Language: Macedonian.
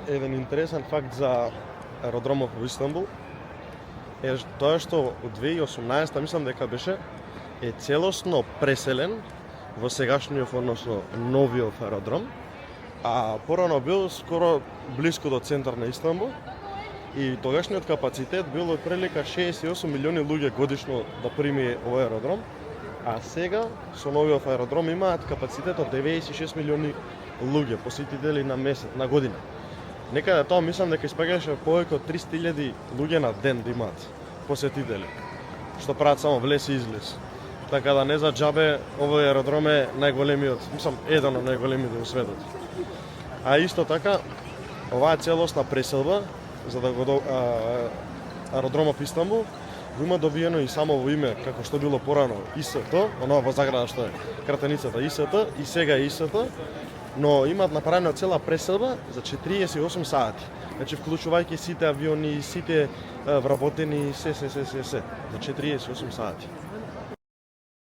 Еден интересен факт за аеродромот во Истанбул е тоа што од 2018 мислам дека беше е целосно преселен во сегашниот, односно новиот аеродром, а порано бил скоро блиску до центар на Истанбул и тогашниот капацитет бил од прилика 68 милиони луѓе годишно да прими овој аеродром, а сега со новиот аеродром имаат капацитет од 96 милиони луѓе посетители на месец, на година. Некаде тоа мислам дека испаѓаше повеќе од 300.000 луѓе на ден да имаат посетители, што прават само влез и излез. Така да не за џабе овој аеродром е најголемиот, мислам еден од најголемите во светот. А исто така оваа целосна преселба за да го аеродромот во Истанбул го има добиено и само во име како што било порано ИСТ, онова во заграда што е кратеницата ИСТ и сега е ИСТ, но имаат направена цела преселба за 48 сати. Значи вклучувајќи сите авиони, сите вработени, се за 48 сати.